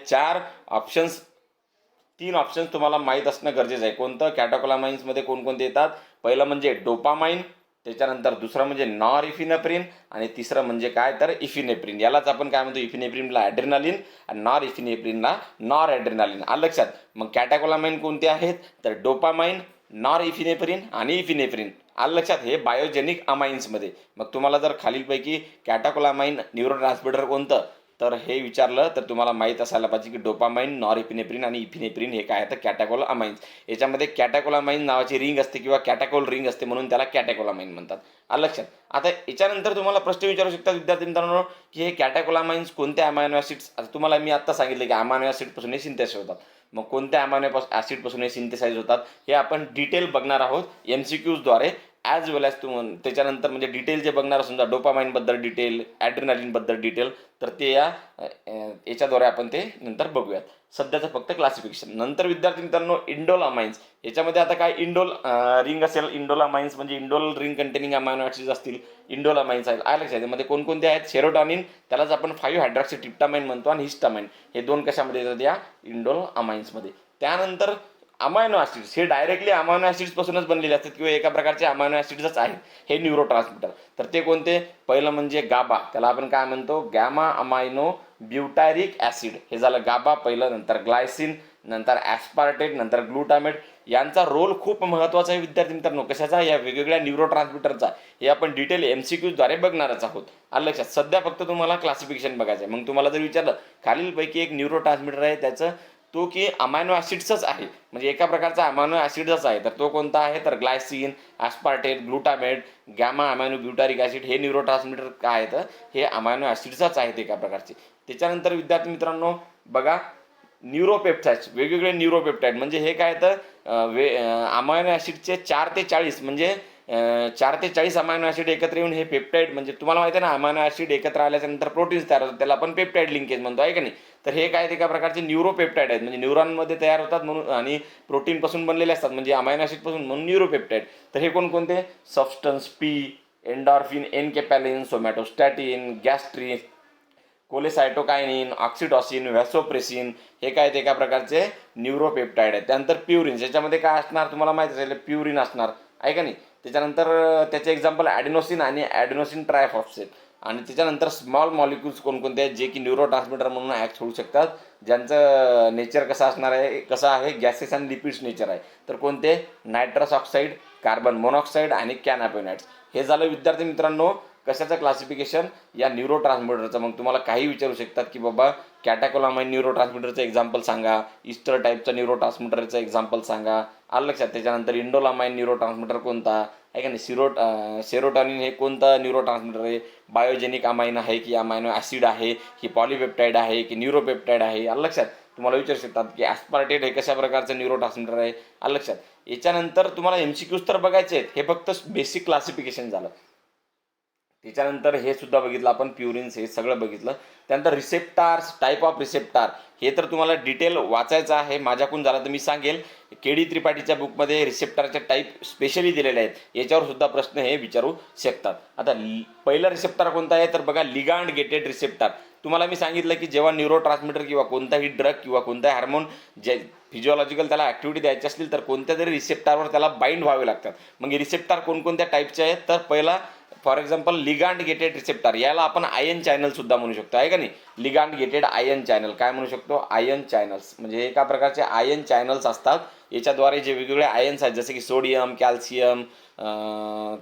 तीन ऑप्शन्स तुम्हाला माहीत असणं गरजेचं आहे. कोणतं, कॅटाकोलामाइन्समध्ये कोणकोणते येतात, पहिलं म्हणजे डोपामाइन, त्याच्यानंतर दुसरं म्हणजे नॉरइफिनेफ्रिन आणि तिसरं म्हणजे काय तर इफिनेफ्रिन. यालाच आपण काय म्हणतो, इफिनेफ्रिनला ॲड्रेनालिन आणि नॉरइफिनेफ्रिनला नॉर ॲड्रेनालिन. आलं लक्षात. मग कॅटाकोलामाइन कोणते आहेत तर डोपामाइन, नॉरइफिनेफ्रिन आणि इफिनेफ्रिन. आलं लक्षात, हे बायोजेनिक अमाइन्समध्ये. मग तुम्हाला जर खालीलपैकी कॅटाकोलामाइन न्यूरो ट्रान्समीटर कोणतं तर हे विचारलं तर तुम्हाला माहीत असायला पाहिजे की डोपामाइन, नॉरइफिनेफ्रिन आणि इफिनेफ्रिन हे काय आहे तर कॅटाकोल अमाइन्स. याच्यामध्ये कॅटाकोलामाइन नावाची रिंग असते किंवा कॅटाकोल रिंग असते म्हणून त्याला कॅटाकोलामाइन म्हणतात. आलं लक्षात. आता याच्यानंतर तुम्हाला प्रश्न विचारू शकतात विद्यार्थी मित्रांनो की हे कॅटाकोलामाइन्स कोणत्या अमायनो ॲसिड्स, आता तुम्हाला मी आत्ता सांगितलं की अमायनो ॲसिडपासून हे सिंथेसाइज होतात. मग कोणत्या अमायनो ॲसिडपासून हे सिंथेसाइज होतात हे आपण डिटेल बघणार आहोत MCQद्वारे ॲज वेल ॲज त्याच्यानंतर म्हणजे डिटेल जे बघणार समजा डोपामाइनबद्दल डिटेल, ॲड्रेनालिनबद्दल डिटेल, तर ते याच्याद्वारे आपण ते नंतर बघूयात. सध्याचं फक्त क्लासिफिकेशन. नंतर विद्यार्थी मित्रांनो इंडोल अमाइन्स. याच्यामध्ये आता काय इंडोल रिंग असेल, इंडोल अमाइन्स म्हणजे indole ring containing amino acids असतील, इंडोल अमाइन्स आहेत. आहे लक्षात. यामध्ये कोणकोणते आहेत, सेरोटॉनिन, त्यालाच आपण 5-हायड्रॉक्सीट्रिप्टामाइन म्हणतो, आणि हिस्टामाइन. हे दोन कशामध्ये येतात या इंडोल अमाइन्समध्ये. त्यानंतर अमायनो ॲसिड्स हे डायरेक्टली अमायनो ॲसिड्सपासूनच बनलेले असतात किंवा एका प्रकारचे अमायनो ॲसिड्सच आहेत हे न्यूरो ट्रान्समीटर. तर ते कोणते, पहिलं म्हणजे गाबा, त्याला आपण काय म्हणतो गॅमा अमायनो ब्युटायरिक ॲसिड. हे झालं गाबा पहिलं. नंतर ग्लायसिन, नंतर ॲस्पार्टेट, नंतर ग्लुटामेट. यांचा रोल खूप महत्त्वाचा आहे विद्यार्थी मित्रांनो. कशाचा, या वेगवेगळ्या न्यूरो ट्रान्समीटरचा. हे आपण डिटेल MCQद्वारे बघणारच आहोत. आलं लक्षात. सध्या फक्त तुम्हाला क्लासिफिकेशन बघायचं आहे. मग तुम्हाला जर विचारलं खालीलपैकी एक न्यूरो ट्रान्समीटर आहे त्याचं तो की अमायनो ॲसिड्सच आहे, म्हणजे एका प्रकारचा अमायनो ॲसिडच आहे, तर तो कोणता आहे तर Glycine, ॲस्पार्टेट, glutamate, gamma amino ब्युटारिक acid. हे न्यूरो ट्रान्समीटर काय आहेत, हे अमायनो ॲसिड्सच आहेत एका प्रकारचे. त्याच्यानंतर विद्यार्थी मित्रांनो बघा न्यूरोपेप्टाइड्स, वेगवेगळे न्यूरोपेप्टाइड म्हणजे हे काय तर अमायनो ॲसिडचे 4 ते 40 म्हणजे 4 ते 40 अमायनो ॲसिड एकत्र येऊन हे पेप्टाइड, म्हणजे तुम्हाला माहिती आहे ना अमायनो ॲसिड एकत्र आल्याच्यानंतर प्रोटीन्स तयार होतात, त्याला आपण पेप्टाइड लिंकेज म्हणतो, आहे का नाही. तर हे काय एका प्रकारचे न्यूरोपेप्टाइड आहेत, म्हणजे न्यूरॉनमध्ये तयार होतात म्हणून आणि प्रोटीनपासून बनलेले असतात, म्हणजे अमायनो ॲसिडपासून म्हणून न्यूरोपेप्टाइड. तर हे कोणकोणते, सबस्टन्स पी, एन्डॉर्फिन, एनकेपॅलिन, सोमॅटोस्टॅटिन, गॅस्ट्रिन, कोलेसायटोकायनिन, ऑक्सिटॉसिन, व्हॅसोप्रेसिन. हे काय ते एका प्रकारचे न्यूरोपेप्टाइड आहेत. त्यानंतर प्युरिन, याच्यामध्ये काय असणार तुम्हाला माहिती असेल, प्युरिन असणार, आहे का नाही. त्याच्यानंतर त्याचे एक्झाम्पल ॲडेनोसिन आणि ॲडेनोसिन ट्रायफॉस्फेट. आणि त्याच्यानंतर स्मॉल मॉलिक्युल्स कोणकोणते आहेत जे की न्यूरो ट्रान्समीटर म्हणून ॲक्ट होऊ शकतात, ज्यांचं नेचर कसं असणार आहे, कसं आहे, गॅसेस आणि लिपिड्स नेचर आहे. तर कोणते, नायट्रस ऑक्साईड, कार्बन मोनॉक्साईड आणि कॅनापेनाइड्स. हे झालं विद्यार्थी मित्रांनो कशाचं क्लासिफिकेशन, या न्यूरो ट्रान्समीटरचं. मग तुम्हाला काही विचारू शकतात की बाबा कॅटाकोलामाइन न्यूरो ट्रान्समीटरचं एक्झाम्पल सांगा, ईस्टर टाईपचं न्यूरो ट्रान्समीटरचं एक्झाम्पल सांगा, आलं लक्षात. त्याच्यानंतर इंडोलामाइन न्यूरो ट्रान्समीटर कोणता आहे का नाही, सेरोटॉनिन हे कोणतं न्यूरो ट्रान्समीटर आहे, बायोजेनिक अमाइन आहे की अमायनो ॲसिड आहे की पॉलीपेप्टाइड आहे की न्यूरोपेप्टाइड आहे, आलं लक्षात. तुम्हाला विचारू शकतात की ॲस्पार्टेट हे कशा प्रकारचं न्यूरो ट्रान्समीटर आहे, आलं लक्षात. याच्यानंतर तुम्हाला MCQs तर बघायचे आहेत, हे फक्त बेसिक क्लासिफिकेशन झालं. त्याच्यानंतर हे सुद्धा बघितलं आपण, प्युरिन्स हे सगळं बघितलं. त्यानंतर रिसेप्टार्स, टाईप ऑफ रिसेप्टार, हे तर तुम्हाला डिटेल वाचायचं आहे, माझ्याकडून झालं तर मी सांगेल. के.डी. त्रिपाठीच्या बुकमध्ये रिसेप्टरचे टाईप स्पेशली दिलेले आहेत, याच्यावर सुद्धा प्रश्न हे विचारू शकतात. आता पहिला रिसेप्टर कोणता आहे तर बघा, लिगांड गेटेड रिसेप्टर. तुम्हाला मी सांगितलं की जेव्हा न्यूरो ट्रान्समीटर किंवा कोणताही ड्रग किंवा कोणताही हार्मोन जे फिजिओलॉजिकल त्याला ॲक्टिव्हिटी द्यायची असतील तर कोणत्या तरी रिसेप्टरवर त्याला बाइंड व्हावे लागतात. मग हे रिसेप्टर कोणकोणत्या टाईपचे आहेत तर पहिला for example ligand gated receptor, याला आपण आयन चॅनल सुद्धा म्हणू शकतो, आहे का नाही. लिगांड गेटेड आयन चॅनल काय म्हणू शकतो, आयन चॅनल्स. म्हणजे एका प्रकारचे आयन चॅनल्स असतात, याच्याद्वारे जे वेगवेगळे आयन्स आहेत जसे की सोडियम, कॅल्शियम,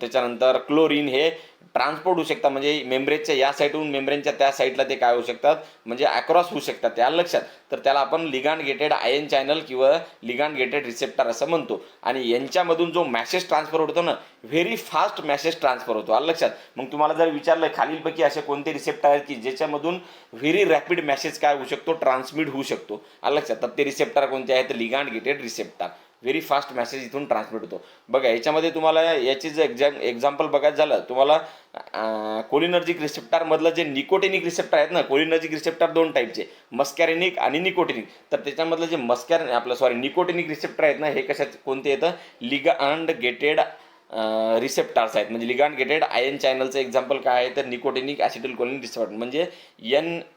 त्याच्यानंतर क्लोरीन हे ट्रान्सपोर्ट होऊ शकतात. म्हणजे मेम्ब्रेनच्या या साईडहून मेम्ब्रेनच्या त्या साईडला ते काय होऊ शकतात, म्हणजे अक्रॉस होऊ शकतात, त्या लक्षात. तर त्याला आपण लिगांड गेटेड आयन चॅनल किंवा लिगांड गेटेड रिसेप्टर असं म्हणतो. आणि यांच्यामधून जो मॅसेज ट्रान्सफर होतो ना, व्हेरी फास्ट मॅसेज ट्रान्सफर होतो, लक्षात. मग तुम्हाला जर विचारलं खालीलपैकी असे कोणते रिसेप्टर आहेत की ज्याच्यामधून व्हेरी रॅपिड मॅसेज काय होऊ शकतो, ट्रान्समिट होऊ शकतो, लक्षात. तर ते रिसेप्टर कोणते आहेत, ligand gated receptor. Very fast message इथून ट्रान्समिट होतो. बघा याच्यामध्ये तुम्हाला याची जर एक्झाम्पल बघायचं झालं, तुम्हाला कोलिनर्जिक रिसेप्टरमधलं जे निकोटिनिक रिसेप्टर आहेत ना, कोलिनर्जिक रिसेप्टर दोन टाईपचे, मस्कॅरेनिक आणि निकोटिनिक. तर त्याच्यामधलं जे निकोटिनिक रिसेप्टर आहेत ना, हे कशात कोणते येतं, लिगांड गेटेड रिसेप्टर्स आहेत. म्हणजे लिगांड गेटेड आयन चॅनलचं एक्झाम्पल काय आहे तर निकोटिनिक ॲसिटिल्कोलिन रिसेप्टर म्हणजे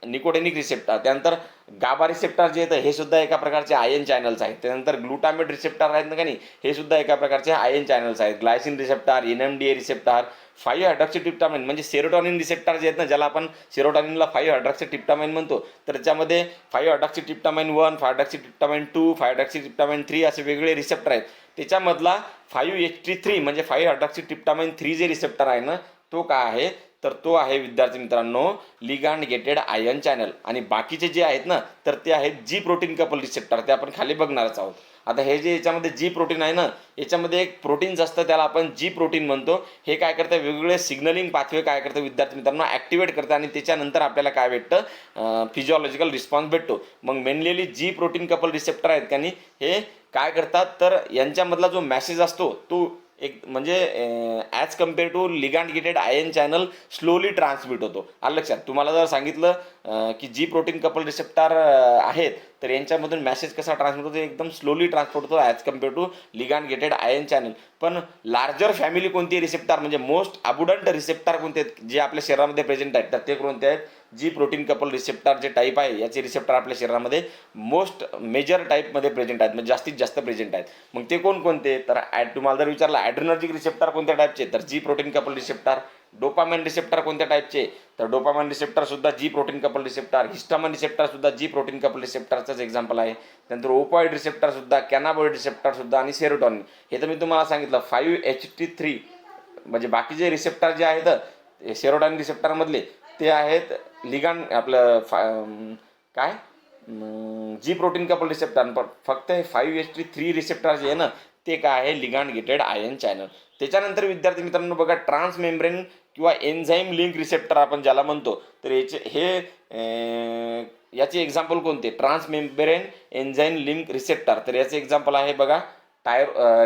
निकोटिनिक रिसेप्टर. त्यानंतर गाबा रिसेप्टर जे येतं हे सुद्धा एका प्रकारचे आयन चॅनल्स आहेत. त्यानंतर ग्लुटामेट रिसेप्टर आहेत ना का नाही, हे सुद्धा एका प्रकारचे आयन चॅनल्स आहेत. ग्लायसिन रिसेप्टर, NMDA रिसेप्टर, 5 हायड्रॉक्सीट्रिप्टामाइन म्हणजे सेरोटॉनिन रिसेप्टर जे आहेत ना, ज्याला आपण सेरोटॉनिनला 5 हायड्रॉक्सीट्रिप्टामाइन म्हणतो, तर त्याच्यामध्ये 5 हायड्रॉक्सीट्रिप्टामाइन 1, 5 हायड्रॉक्सीट्रिप्टामाइन 2, 5 हायड्रॉक्सीट्रिप्टामाइन 3 असे वेगळे रिसेप्टर आहेत. त्याच्यामधला 5-HT3 म्हणजे 5 हायड्रॉक्सीट्रिप्टामाइन 3 जे रिसेप्टर आहे ना, तो काय आहे तर तो आहे विद्यार्थी मित्रांनो लिगांड गेटेड आयन चॅनल. आणि बाकीचे जे आहेत ना तर ते आहेत जी प्रोटीन कपल रिसेप्टर, ते आपण खाली बघणारच आहोत. आता हे जे याच्यामध्ये जी प्रोटीन आहे ना, याच्यामध्ये एक प्रोटीन्स असतं त्याला आपण जी प्रोटीन म्हणतो. हे काय करतं, वेगवेगळे सिग्नलिंग पाथवे काय करतं विद्यार्थी मित्रांनो ॲक्टिवेट करतं आणि त्याच्यानंतर आपल्याला काय भेटतं, फिजिओलॉजिकल रिस्पॉन्स भेटतो. मग mainly G protein couple receptor आहेत का नाही, हे काय करतात तर यांच्यामधला जो मॅसेज असतो तो एक म्हणजे as compare to ligand gated ion channel slowly transmit होतो. आलं लक्षात. तुम्हाला जर सांगितलं की जी प्रोटीन कपल रिसेप्टर आहेत तर यांच्यामधून मॅसेज कसा ट्रान्समिट होतो, एकदम स्लोली ट्रान्सपोर्ट होतो as compare to ligand gated ion channel. पण लार्जर फॅमिली कोणती रिसेप्टर म्हणजे मोस्ट अबुडंट रिसेप्टर कोणते आहेत जे आपल्या शरीरामध्ये प्रेझेंट आहेत, तर ते कोणते आहेत, जी प्रोटीन कपल रिसेप्टर जे टाईप आहे याचे रिसेप्टर आपल्या शरीरामध्ये मोस्ट मेजर टाईपमध्ये प्रेझेंट आहेत, म्हणजे जास्तीत जास्त प्रेझेंट आहेत. मग ते कोणकोणते तर तुम्हाला जर विचारलं ॲड्रेनर्जिक रिसेप्टर कोणत्या टाईपचे तर G protein couple receptor. Dopamine receptor कोणत्या टाईपचे तर डोपामाइन रिसेप्टर सुद्धा G protein couple receptor. Histamine receptor सुद्धा जी प्रोटीन कपल रिसेप्टरचंच एक्झाम्पल आहे. त्यानंतर ओपॉइड रिसेप्टर सुद्धा, कॅनाबॉइड रिसेप्टर सुद्धा आणि सेरोटॉनिन. हे तर मी तुम्हाला सांगितलं 5-HT3 म्हणजे बाकीचे रिसेप्टर जे आहेत सेरोटॉनिन रिसेप्टरमधले ते आहेत लिगांड आपलं काय जी प्रोटीन कपल रिसेप्टर. पण फक्त हे 5-HT3 रिसेप्टर जे आहे ना ते काय आहे लिगांड गेटेड आयन चॅनल. त्याच्यानंतर विद्यार्थी मित्रांनो बघा ट्रान्स मेम्ब्रेन किंवा एन्झाईम लिंक रिसेप्टर आपण ज्याला म्हणतो, तर याचे एक्झाम्पल कोणते, transmembrane enzyme link receptor. तर याचे एक्झाम्पल आहे बघा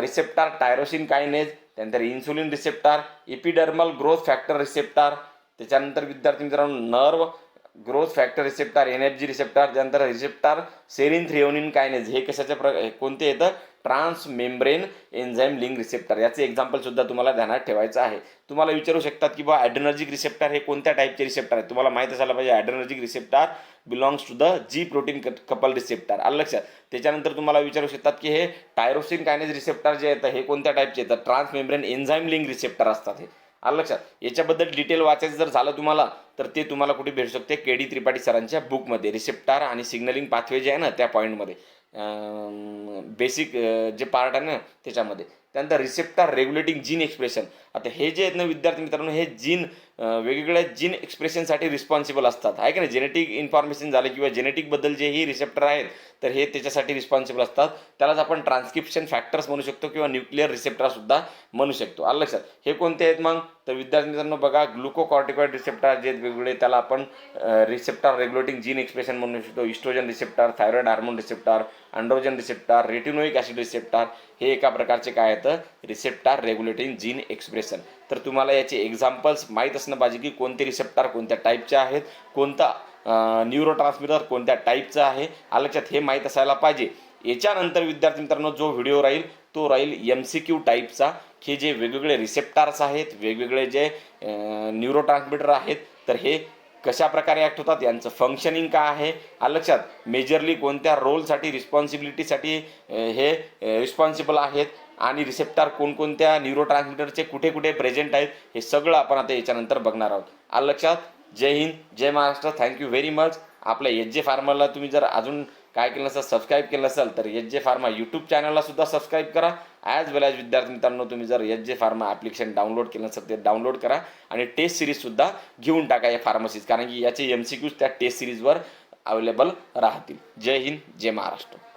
रिसेप्टर टायरोसिन कायनेज, त्यानंतर insulin receptor, epidermal growth factor receptor. त्याच्यानंतर विद्यार्थी मित्रांनो nerve growth factor receptor, energy receptor, त्यानंतर रिसेप्टर सेरिन थ्रिओनिन कायनेज. हे कशाचे कोणते येतं, transmembrane enzyme link receptor. याचे एक्झाम्पल सुद्धा तुम्हाला ध्यानात ठेवायचं आहे. तुम्हाला विचारू शकतात की बा ॲड्रेनर्जिक रिसेप्टर हे कोणत्या टाईपचे रिसेप्टर आहेत. तुम्हाला माहीत असायला पाहिजे adrenergic receptor belongs to the G protein couple receptor. आलं लक्षात. त्याच्यानंतर तुम्हाला विचारू शकतात की हे टायरोसिन कायनेज रिसेप्टर जे येतं हे कोणत्या टाईपचे येतात, transmembrane enzyme link receptor असतात हे. आलं लक्षात. याच्याबद्दल डिटेल वाचायचं जर झालं तुम्हाला तर ते तुम्हाला कुठे भेटू शकते, के.डी. त्रिपाठी सरांच्या बुकमध्ये रिसेप्टर आणि सिग्नलिंग पाथवे जे आहे ना त्या पॉईंटमध्ये बेसिक जे पार्ट आहे ना त्याच्यामध्ये. त्यानंतर रिसेप्टर रेग्युलेटिंग जीन एक्सप्रेशन. आता हे जे आहेत ना विद्यार्थी मित्रांनो हे जीन वेगवेगळ्या जीन एक्सप्रेशनसाठी रिस्पॉन्सिबल असतात, आहे का नाही. जेनेटिक इन्फॉर्मेशन झालं किंवा जेनेटिकबद्दल जे ही रिसेप्टर आहेत तर हे त्याच्यासाठी रिस्पॉन्सिबल असतात. त्यालाच आपण ट्रान्सक्रिप्शन फॅक्टर्स म्हणू शकतो किंवा न्यूक्लिअर रिसेप्टरसुद्धा म्हणू शकतो. आलं लक्षात. हे कोणते आहेत मग तर विद्यार्थी मित्रांनो बघा ग्लुकोकॉर्टिकॉइड रिसेप्टर जे वेगवेगळे त्याला आपण रिसेप्टर रेग्युलेटिंग जीन एक्सप्रेशन म्हणू शकतो. Estrogen receptor, thyroid hormone receptor, androgen receptor, retinoic acid receptor. हे एका प्रकारचे काय आहेत रिसेप्टर रेग्युलेटिंग जीन एक्सप्रेशन. तर तुम्हाला याचे एक्झाम्पल्स माहीत असणं पाहिजे की कोणते रिसेप्टर कोणत्या टाईपचे आहेत, कोणता न्यूरो ट्रान्समीटर कोणत्या टाईपचा आहे. आलं लक्षात. हे माहीत असायला पाहिजे. याच्यानंतर विद्यार्थी मित्रांनो जो व्हिडिओ राहील तो राहील MCQ टाईपचा, हे जे वेगवेगळे रिसेप्टार्स आहेत, वेगवेगळे जे न्यूरोट्रान्समीटर आहेत, तर हे कशा प्रकारे ॲक्ट होतात, यांचं फंक्शनिंग काय आहे, लक्षात मेजरली कोणत्या रोलसाठी रिस्पॉन्सिबिलिटीसाठी हे रिस्पॉन्सिबल आहेत आणि रिसेप्टार कोणकोणत्या न्यूरोट्रान्समीटरचे कुठे कुठे प्रेझेंट आहेत, हे सगळं आपण आता याच्यानंतर बघणार आहोत. लक्षात. जय हिंद, जय महाराष्ट्र. Thank you very much. आपल्या HJ फार्माला तुम्ही जर अजून काय केलं नसेल, सबस्क्राईब केलं असेल तर HJ फार्मा यूट्यूब चॅनलला सुद्धा सबस्क्राईब करा. ॲज वेल ॲज विद्यार्थी मित्रांनो, तुम्ही जर HJ फार्मा ॲप्लिकेशन डाउनलोड केलं नसेल ते डाउनलोड करा आणि टेस्ट सिरीजसुद्धा घेऊन टाका या फार्मसीज, कारण की याचे MCQs त्या टेस्ट सिरीजवर अवेलेबल राहतील. जय हिंद, जय महाराष्ट्र.